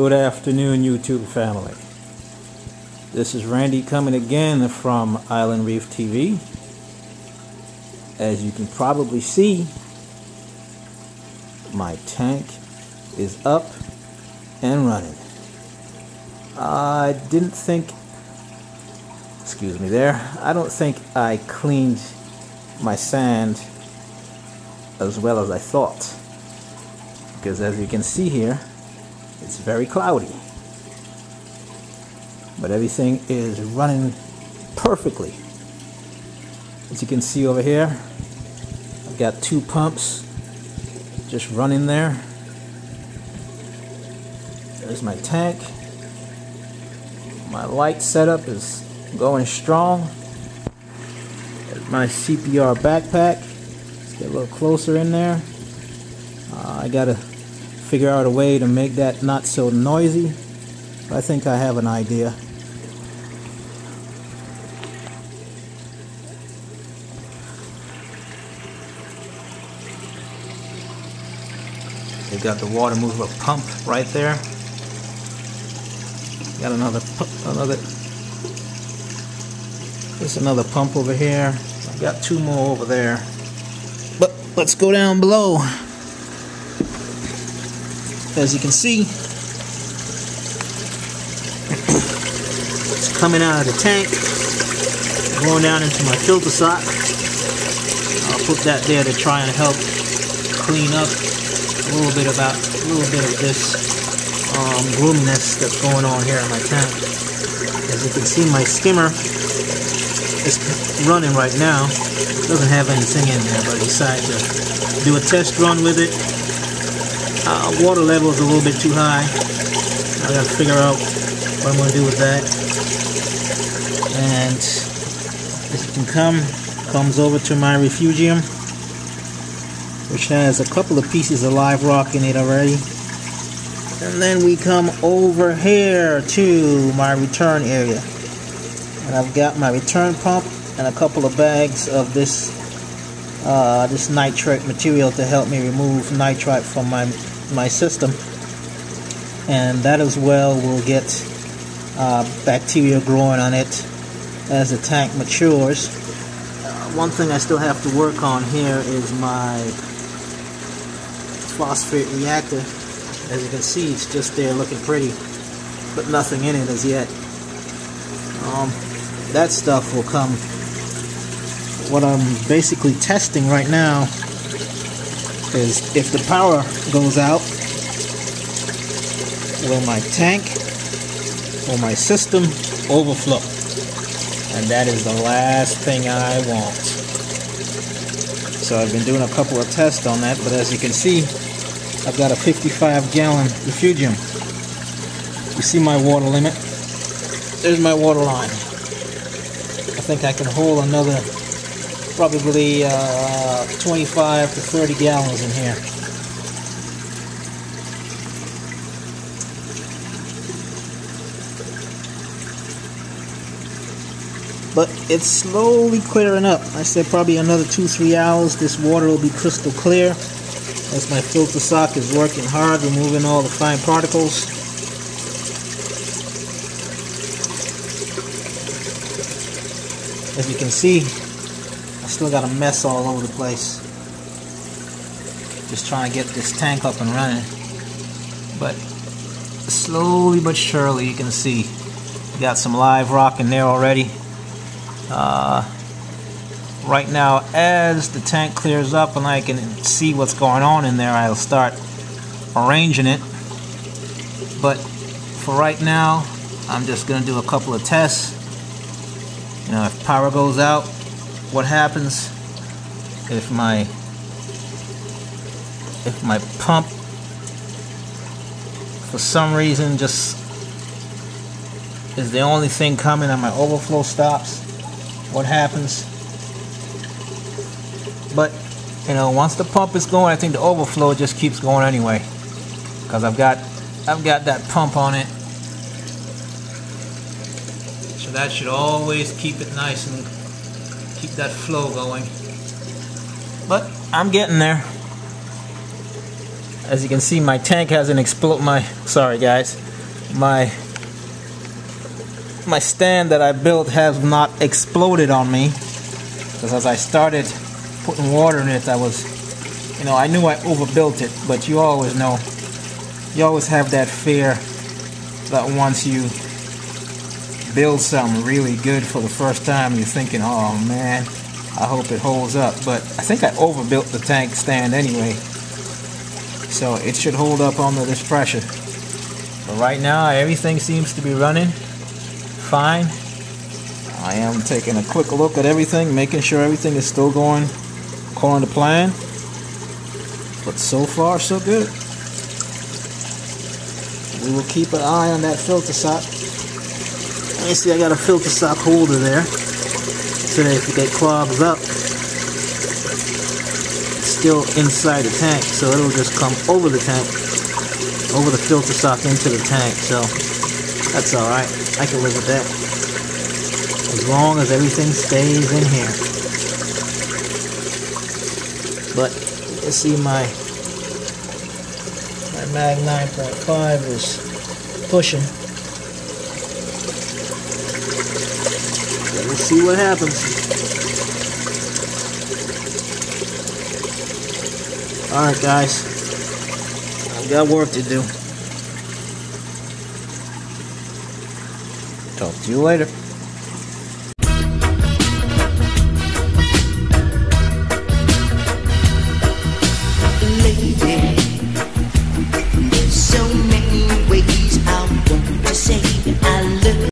Good afternoon, YouTube family. This is Randy coming again from Gallon Reef TV. As you can probably see, my tank is up and running. I don't think I cleaned my sand as well as I thought, because as you can see here, it's very cloudy, but everything is running perfectly. As you can see over here, I've got 2 pumps just running there. There's my tank. My light setup is going strong. There's my CPR backpack. Let's get a little closer in there. I gotta figure out a way to make that not so noisy. I think I have an idea. They got the water mover pump right there. Got there's another pump over here. I've got 2 more over there. But let's go down below. As you can see, it's coming out of the tank, going down into my filter sock. I'll put that there to try and help clean up a little bit of this groominess that's going on here in my tank. As you can see, my skimmer is running right now. It doesn't have anything in there, but I decided to do a test run with it. Water level is a little bit too high. I gotta figure out what I'm gonna do with that. And as you can comes over to my refugium, which has a couple of pieces of live rock in it already. And then we come over here to my return area. And I've got my return pump and a couple of bags of this nitrate material to help me remove nitrite from my system, and that as well will get bacteria growing on it as the tank matures. One thing I still have to work on here is my phosphate reactor. As you can see, it's just there looking pretty, but nothing in it as yet. That stuff will come. What I'm basically testing right now is if the power goes out, will my tank or my system overflow? And that is the last thing I want. So I've been doing a couple of tests on that, but as you can see, I've got a 55-gallon refugium. You see my water limit? There's my water line. I think I can hold another probably 25 to 30 gallons in here. But it's slowly clearing up. I said probably another 2-3 hours this water will be crystal clear, as my filter sock is working hard, removing all the fine particles. As you can see, I still got a mess all over the place. Just trying to get this tank up and running. But slowly but surely, you can see got some live rock in there already. Right now, as the tank clears up and I can see what's going on in there, I'll start arranging it. But for right now, I'm just going to do a couple of tests. You know, if power goes out, what happens? If my pump for some reason just is the only thing coming and my overflow stops, what happens? But you know, once the pump is going, I think the overflow just keeps going anyway, because I've got that pump on it. So that should always keep it nice and keep that flow going. But I'm getting there. As you can see, my tank hasn't exploded. Sorry guys, my stand that I built has not exploded on me, because as I started putting water in it, I knew I overbuilt it, but you always know, you always have that fear that once you build something really good for the first time, you're thinking, oh man, I hope it holds up. But I think I overbuilt the tank stand anyway, so it should hold up under this pressure. But right now everything seems to be running fine. I am taking a quick look at everything, making sure everything is still going according to plan. But so far so good. We will keep an eye on that filter sock. Let me see, I got a filter sock holder there, so that if it gets clogged up, it's still inside the tank, so it'll just come over the tank, over the filter sock into the tank. So that's alright, I can live with that, as long as everything stays in here. But you see my Mag 9.5 is pushing. Let's see what happens. Alright guys, I've got work to do. Talk to you later. Lady, there's so many ways I want to say